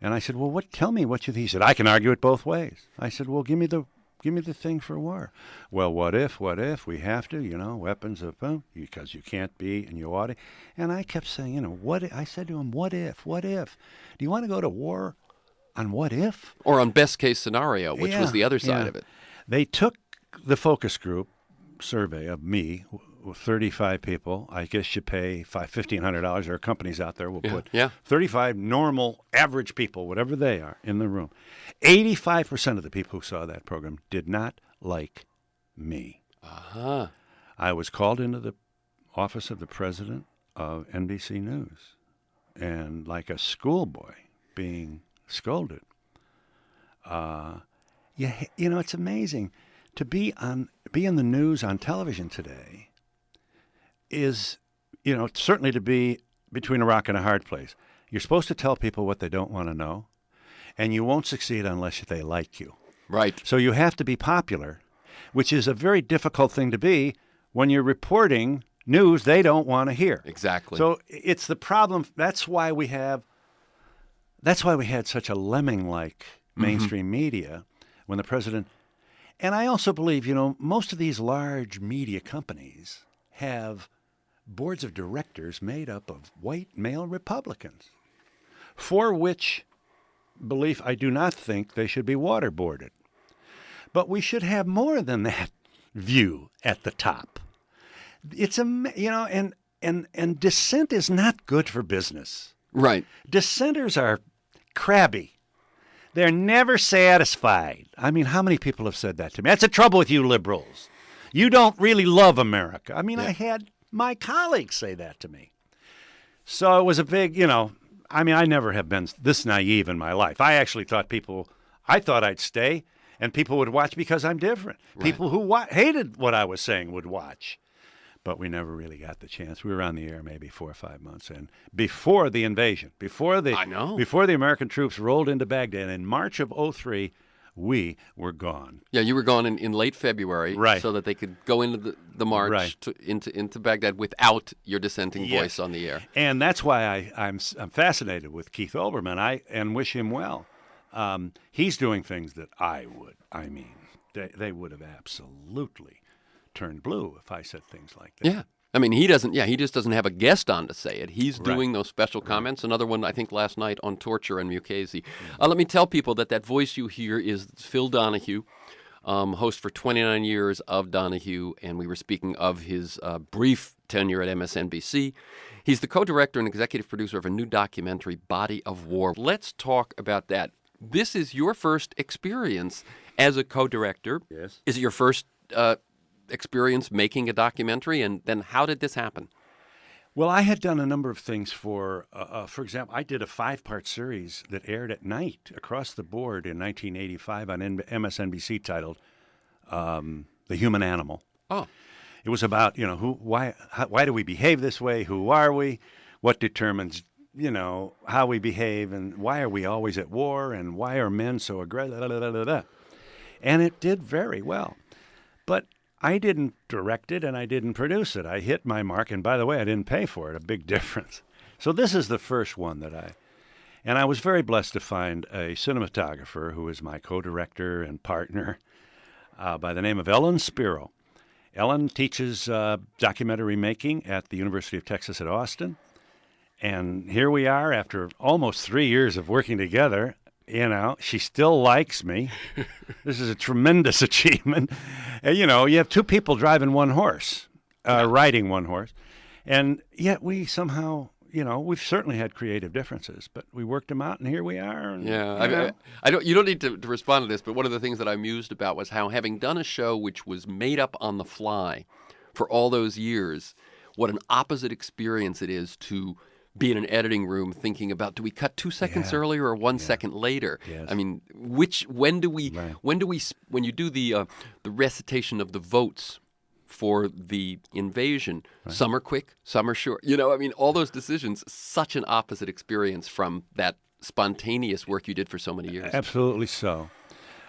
And I said, well, tell me what you think. He said, I can argue it both ways. I said, well, give me the thing for war. Well, what if we have to, weapons of, because you can't be and you ought to. And I kept saying, I said to him, what if? Do you want to go to war on what if? Or on best case scenario, which was the other side of it. They took the focus group survey of me, 35 people. I guess you pay $1,500. There are companies out there will put 35 normal, average people, whatever they are, in the room. 85% of the people who saw that program did not like me. Uh-huh. I was called into the office of the president of NBC News, and like a schoolboy being scolded. It's amazing to be in the news on television today. Is, certainly to be between a rock and a hard place. You're supposed to tell people what they don't want to know, and you won't succeed unless they like you. Right. So you have to be popular, which is a very difficult thing to be when you're reporting news they don't want to hear. Exactly. So it's the problem. That's why we had such a lemming-like mainstream media when the president. And I also believe, most of these large media companies have boards of directors made up of white male Republicans, for which belief I do not think they should be waterboarded. But we should have more than that view at the top. It's and dissent is not good for business. Right. Dissenters are crabby. They're never satisfied. I mean, how many people have said that to me? That's the trouble with you liberals. You don't really love America. I mean, I had my colleagues say that to me. So it was a big, I never have been this naive in my life. I actually thought I'd stay and people would watch because I'm different. Right. People who hated what I was saying would watch. But we never really got the chance. We were on the air maybe 4 or 5 months in. Before the invasion, before the American troops rolled into Baghdad in March of 2003, we were gone. Yeah, you were gone in late February, right, so that they could go into the march into Baghdad without your dissenting voice on the air. And that's why I'm fascinated with Keith Olbermann. And wish him well. He's doing things that I would. I mean, they would have absolutely turned blue if I said things like that. Yeah. I mean, he doesn't. Yeah, he just doesn't have a guest on to say it. He's doing those special comments. Another one, I think, last night on torture and Mukasey. Let me tell people that voice you hear is Phil Donahue, host for 29 years of Donahue, and we were speaking of his brief tenure at MSNBC. He's the co-director and executive producer of a new documentary, Body of War. Let's talk about that. This is your first experience as a co-director. Yes. Is it your first experience making a documentary, and then how did this happen? Well, I had done a number of things for example, I did a 5-part series that aired at night across the board in 1985 on MSNBC titled The Human Animal. Oh. It was about, why do we behave this way? Who are we? What determines, how we behave, and why are we always at war, and why are men so aggressive? And it did very well. But I didn't direct it and I didn't produce it. I hit my mark, and by the way, I didn't pay for it, a big difference. So this is the first one and I was very blessed to find a cinematographer who is my co-director and partner, by the name of Ellen Spiro. Ellen teaches documentary making at the University of Texas at Austin. And here we are after almost 3 years of working together. You know, she still likes me. This is a tremendous achievement. And, you know, you have two people driving one horse, riding one horse. And yet we somehow, you know, we've certainly had creative differences, but we worked them out, and here we are. And, you don't need to respond to this, but one of the things that I mused about was how, having done a show which was made up on the fly for all those years, what an opposite experience it is to be in an editing room thinking about, do we cut 2 seconds earlier or 1 second later? Yes. I mean, when you do the recitation of the votes for the invasion, some are quick, some are short. You know, I mean, all those decisions, such an opposite experience from that spontaneous work you did for so many years. Absolutely so.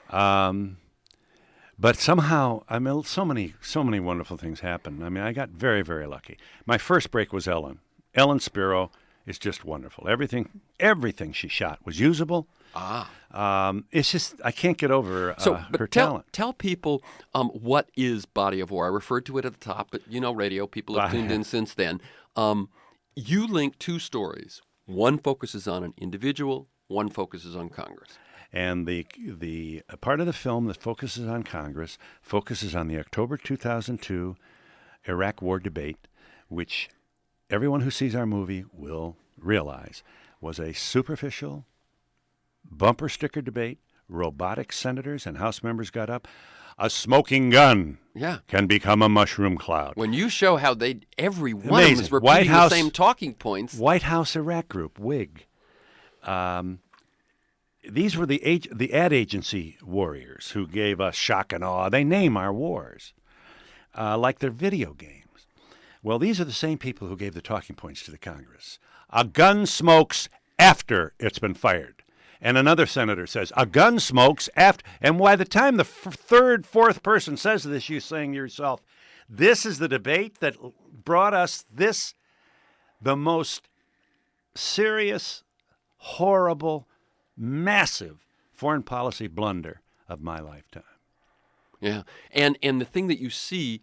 But somehow, I mean, so many wonderful things happened. I mean, I got very, very lucky. My first break was Ellen. Ellen Spiro is just wonderful. Everything she shot was usable. It's just, I can't get over her talent. Tell people what is Body of War. I referred to it at the top, but you know, radio people have tuned in since then. You link two stories. One focuses on an individual. One focuses on Congress. And the part of the film that focuses on Congress focuses on the October 2002 Iraq War debate, which everyone who sees our movie will realize was a superficial, bumper sticker debate. Robotic senators and House members got up. A smoking gun can become a mushroom cloud. When you show how every one of them is repeating the same talking points. White House Iraq Group, WIG. These were the ad agency warriors who gave us shock and awe. They name our wars like they're video games. Well, these are the same people who gave the talking points to the Congress. A gun smokes after it's been fired. And another senator says, a gun smokes after. And by the time the third, fourth person says this, you're saying to yourself, this is the debate that brought us the most serious, horrible, massive foreign policy blunder of my lifetime. Yeah. And the thing that you see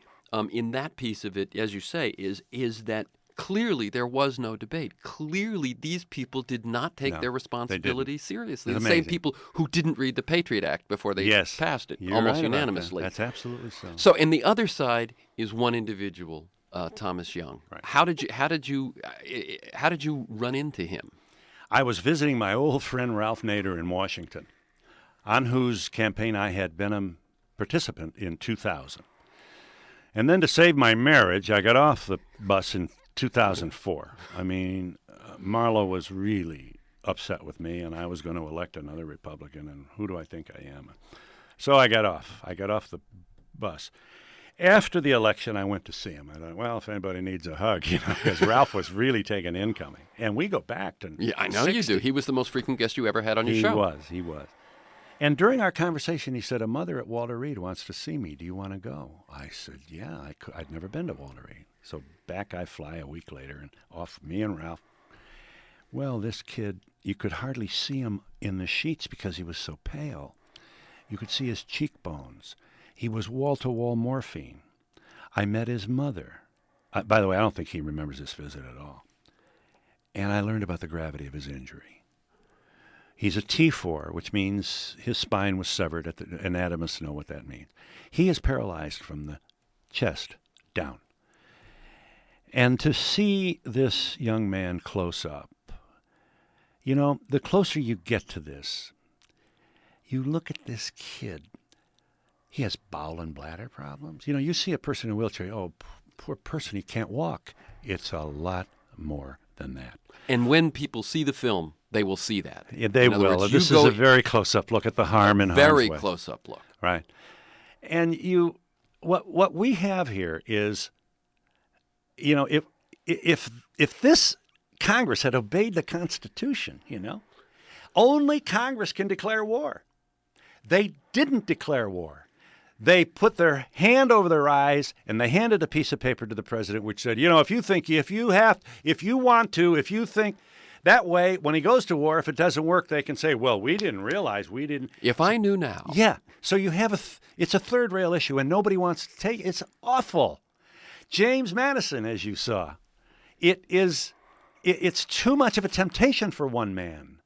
in that piece of it, as you say, is that clearly there was no debate. Clearly these people did not take their responsibility seriously. The same people who didn't read the Patriot Act before they passed it, almost unanimously. That's absolutely so. So, and the other side is one individual, Thomas Young. Right. How did you run into him? I was visiting my old friend Ralph Nader in Washington, on whose campaign I had been a participant in 2000. And then to save my marriage, I got off the bus in 2004. I mean, Marlo was really upset with me, and I was going to elect another Republican, and who do I think I am? So I got off. I got off the bus. After the election, I went to see him. I thought, well, if anybody needs a hug, because Ralph was really taking incoming. And we go back to I know 60. You do. He was the most frequent guest you ever had on your show. He was. And during our conversation, he said, a mother at Walter Reed wants to see me. Do you want to go? I said, yeah, I'd never been to Walter Reed. So back I fly a week later, and off me and Ralph. Well, this kid, you could hardly see him in the sheets because he was so pale. You could see his cheekbones. He was wall-to-wall morphine. I met his mother. By the way, I don't think he remembers this visit at all. And I learned about the gravity of his injury. He's a T4, which means his spine was severed. Anatomists know what that means. He is paralyzed from the chest down. And to see this young man close up, the closer you get to this, you look at this kid. He has bowel and bladder problems. You see a person in a wheelchair, oh, poor person, he can't walk. It's a lot more than that. And when people see the film, they will see that. Yeah, they will. This is a very close-up look at the harm and harm's way. Very close-up look. Right. And what we have here is, if this Congress had obeyed the Constitution, only Congress can declare war. They didn't declare war. They put their hand over their eyes and they handed a piece of paper to the president which said, if you think That way, when he goes to war, if it doesn't work, they can say, well, we didn't realize, we didn't. If I knew now. Yeah. So you have it's a third rail issue, and nobody wants to take it. It's awful. James Madison, as you saw, it's too much of a temptation for one man.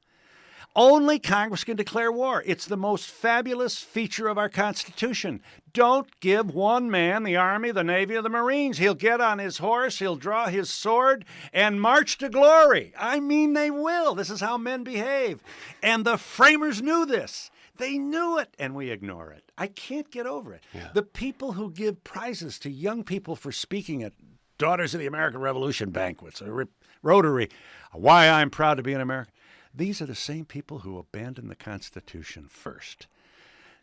Only Congress can declare war. It's the most fabulous feature of our Constitution. Don't give one man the Army, the Navy, or the Marines. He'll get on his horse, he'll draw his sword, and march to glory. I mean, they will. This is how men behave. And the framers knew this. They knew it, and we ignore it. I can't get over it. Yeah. The people who give prizes to young people for speaking at Daughters of the American Revolution banquets, or Rotary, why I'm proud to be an American. These are the same people who abandoned the Constitution first.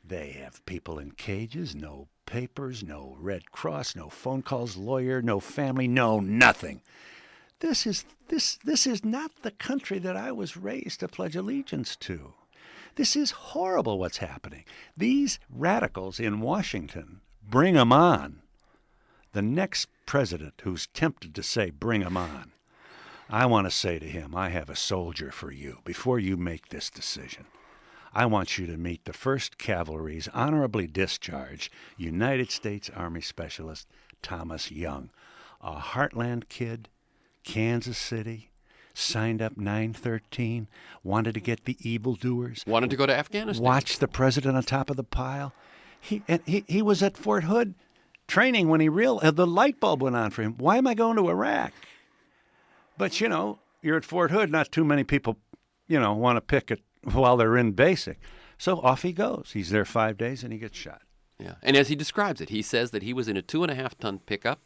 They have people in cages, no papers, no Red Cross, no phone calls, lawyer, no family, no nothing. This is not the country that I was raised to pledge allegiance to. This is horrible what's happening. These radicals in Washington, bring them on. The next president who's tempted to say, bring them on, I want to say to him, I have a soldier for you. Before you make this decision, I want you to meet the 1st Cavalry's honorably discharged United States Army Specialist, Thomas Young, a Heartland kid, Kansas City, signed up 913, wanted to get the evildoers. Wanted to go to Afghanistan. Watch the president on top of the pile. He was at Fort Hood training when he realized the light bulb went on for him. Why am I going to Iraq? But, you're at Fort Hood. Not too many people, want to pick it while they're in basic. So off he goes. He's there 5 days and he gets shot. Yeah. And as he describes it, he says that he was in a 2.5-ton pickup,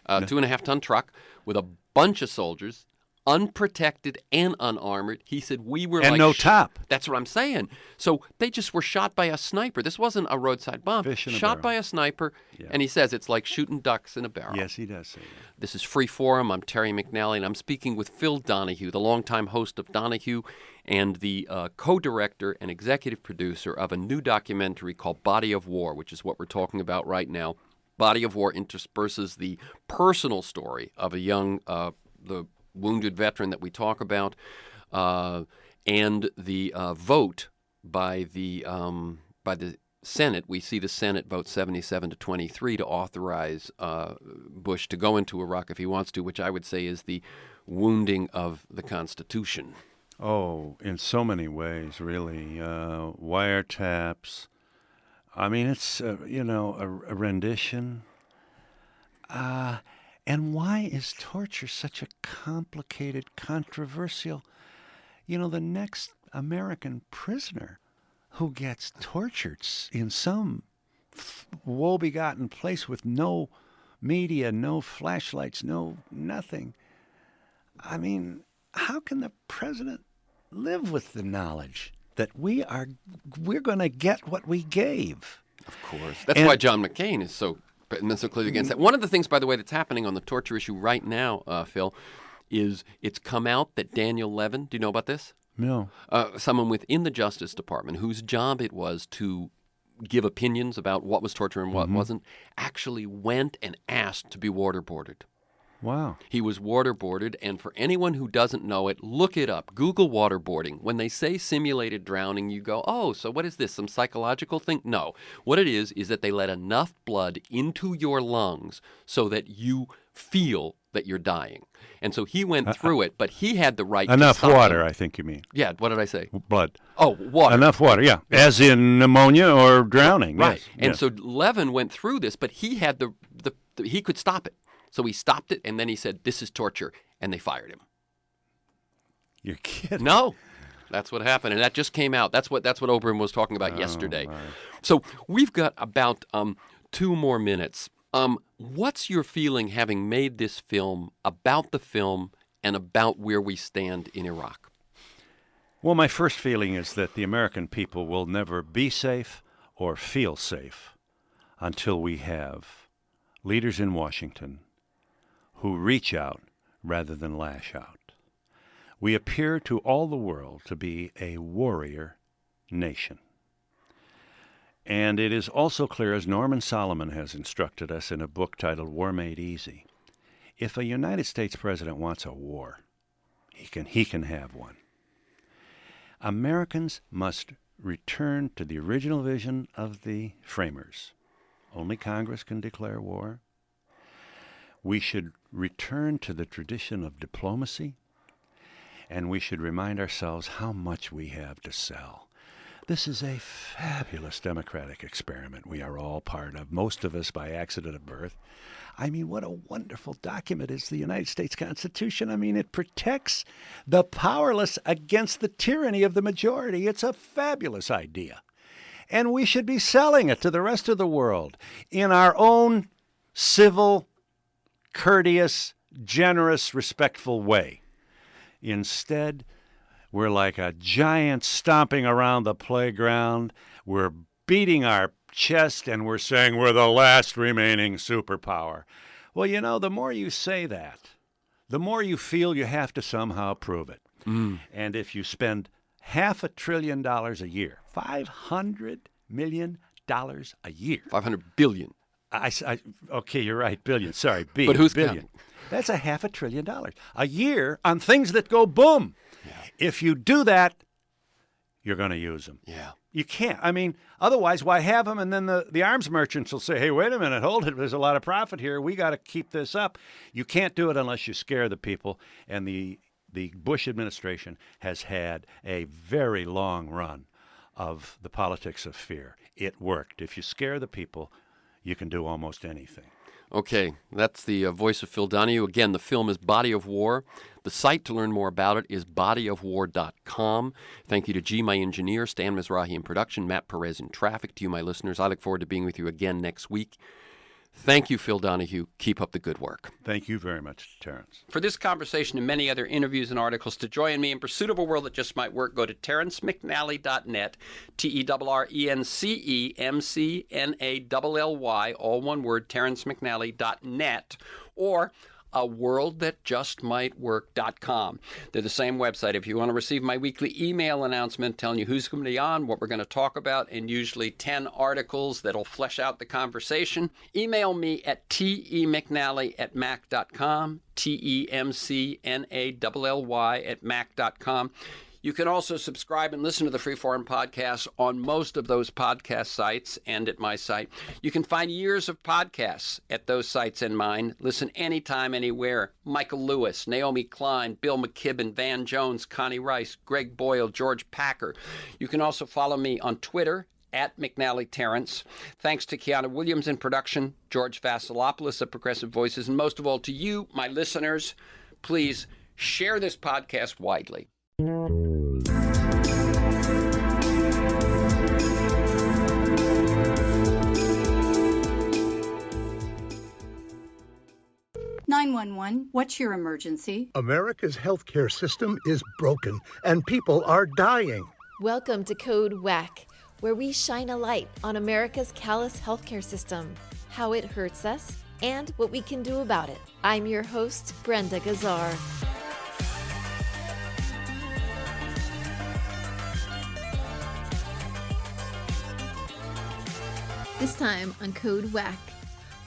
2.5-ton truck with a bunch of soldiers, unprotected and unarmored. He said we were and like no top. That's what I'm saying. So they just were shot by a sniper. This wasn't a roadside bomb. Fish in a shot barrel. by a sniper. Yeah. And he says it's like shooting ducks in a barrel. Yes, he does say that. This is Free Forum. I'm Terry McNally, and I'm speaking with Phil Donahue, the longtime host of Donahue and the co-director and executive producer of a new documentary called Body of War, which is what we're talking about right now. Body of War intersperses the personal story of a young, the wounded veteran that we talk about, and the vote by the Senate. We see the Senate vote 77-23 to authorize Bush to go into Iraq if he wants to, which I would say is the wounding of the Constitution. Oh, in so many ways, really. Wiretaps. I mean, it's, a rendition. And why is torture such a complicated, controversial? The next American prisoner who gets tortured in some woe-begotten place with no media, no flashlights, no nothing. I mean, how can the president live with the knowledge that we're going to get what we gave? Of course. That's why John McCain is so clearly against that. One of the things, by the way, that's happening on the torture issue right now, Phil, is it's come out that Daniel Levin, do you know about this? No. Someone within the Justice Department whose job it was to give opinions about what was torture and what wasn't, actually went and asked to be waterboarded. Wow. He was waterboarded, and for anyone who doesn't know it, look it up. Google waterboarding. When they say simulated drowning, you go, oh, so what is this, some psychological thing? No. What it is that they let enough blood into your lungs so that you feel that you're dying. And so he went through it, but he had the right enough to stop water, him. I think you mean. Yeah, what did I say? Blood. Oh, water. Enough water, yeah. As in pneumonia or drowning. Right. Yes. And yes. so Levin went through this, but he had the he could stop it. So he stopped it, and then he said, this is torture, and they fired him. You're kidding. No. That's what happened, and that just came out. That's what Oberyn was talking about yesterday. Right. So we've got about 2 more minutes. What's your feeling, having made this film, about the film and about where we stand in Iraq? Well, my first feeling is that the American people will never be safe or feel safe until we have leaders in Washington who reach out rather than lash out. We appear to all the world to be a warrior nation. And it is also clear, as Norman Solomon has instructed us in a book titled War Made Easy, if a United States president wants a war, he can have one. Americans must return to the original vision of the framers. Only Congress can declare war. We should return to the tradition of diplomacy, and we should remind ourselves how much we have to sell. This is a fabulous democratic experiment we are all part of, most of us by accident of birth. I mean, what a wonderful document is the United States Constitution. I mean, it protects the powerless against the tyranny of the majority. It's a fabulous idea. And we should be selling it to the rest of the world in our own civil, courteous, generous, respectful way. Instead, we're like a giant stomping around the playground. We're beating our chest and we're saying we're the last remaining superpower. Well, you know, the more you say that, the more you feel you have to somehow prove it. And if you spend $500 billion a year, $500 million a year. 500 billion. Okay, you're right, billion. Sorry, B. But who's billion? counting? That's $500 billion a year on things that go boom. Yeah. If you do that, you're going to use them. Yeah. You can't. I mean, otherwise, why have them? And then the arms merchants will say, hey, wait a minute, hold it. There's a lot of profit here. We got to keep this up. You can't do it unless you scare the people. And the Bush administration has had a very long run of the politics of fear. It worked. If you scare the people, you can do almost anything. Okay, that's the voice of Phil Donahue. Again, the film is Body of War. The site to learn more about it is bodyofwar.com. Thank you to G, my engineer, Stan Mizrahi in production, Matt Perez in traffic. To you, my listeners, I look forward to being with you again next week. Thank you, Phil Donahue. Keep up the good work. Thank you very much, Terrence. For this conversation and many other interviews and articles to join me in pursuit of a world that just might work, go to terrencemcnally.net, TERRENCEMCNALLY, all one word, terrencemcnally.net, or aworldthatjustmightwork.com. They're the same website. If you want to receive my weekly email announcement telling you who's going to be on, what we're going to talk about, and usually 10 articles that'll flesh out the conversation, email me at temcnally@mac.com, TEMCNALLY@mac.com. You can also subscribe and listen to the Freeform podcast on most of those podcast sites and at my site. You can find years of podcasts at those sites and mine. Listen anytime, anywhere. Michael Lewis, Naomi Klein, Bill McKibben, Van Jones, Connie Rice, Greg Boyle, George Packer. You can also follow me on Twitter at McNally Terrence. Thanks to Kiana Williams in production, George Vasilopoulos of Progressive Voices, and most of all to you, my listeners. Please share this podcast widely. 911, what's your emergency? America's healthcare system is broken and people are dying. Welcome to Code WACK, where we shine a light on America's callous healthcare system, how it hurts us, and what we can do about it. I'm your host, Brenda Gazar. This time on Code WACK.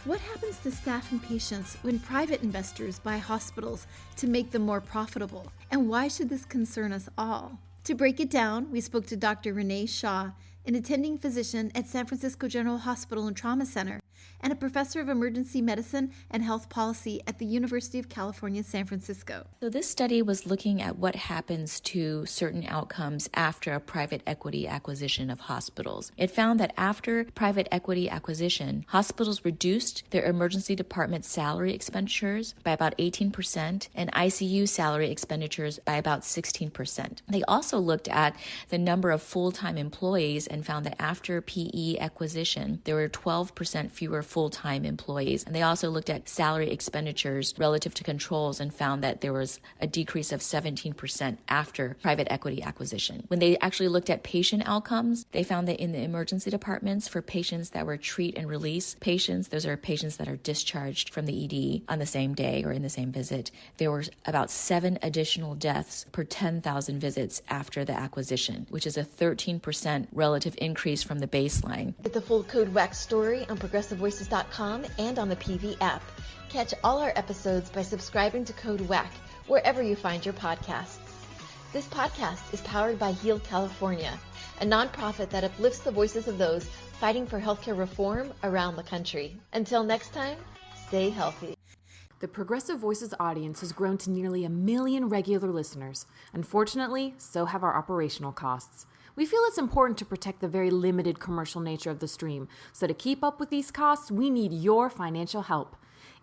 What happens to staff and patients when private investors buy hospitals to make them more profitable? And why should this concern us all? To break it down, we spoke to Dr. Renee Shaw, an attending physician at San Francisco General Hospital and Trauma Center, and a professor of emergency medicine and health policy at the University of California, San Francisco. So this study was looking at what happens to certain outcomes after a private equity acquisition of hospitals. It found that after private equity acquisition, hospitals reduced their emergency department salary expenditures by about 18% and ICU salary expenditures by about 16%. They also looked at the number of full-time employees and found that after PE acquisition, there were 12% fewer full-time employees. And they also looked at salary expenditures relative to controls and found that there was a decrease of 17% after private equity acquisition. When they actually looked at patient outcomes, they found that in the emergency departments for patients that were treat and release patients, those are patients that are discharged from the ED on the same day or in the same visit, there were about 7 additional deaths per 10,000 visits after the acquisition, which is a 13% relative increase from the baseline. Get the full Code WACK story on ProgressiveVoices.com and on the PV app. Catch all our episodes by subscribing to Code WACK, wherever you find your podcasts. This podcast is powered by Heal California, a nonprofit that uplifts the voices of those fighting for healthcare reform around the country. Until next time, stay healthy. The Progressive Voices audience has grown to nearly 1 million regular listeners. Unfortunately, so have our operational costs. We feel it's important to protect the very limited commercial nature of the stream, so to keep up with these costs, we need your financial help.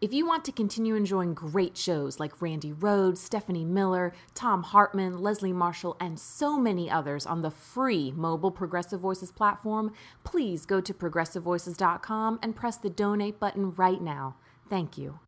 If you want to continue enjoying great shows like Randy Rhodes, Stephanie Miller, Tom Hartman, Leslie Marshall, and so many others on the free mobile Progressive Voices platform, please go to progressivevoices.com and press the donate button right now. Thank you.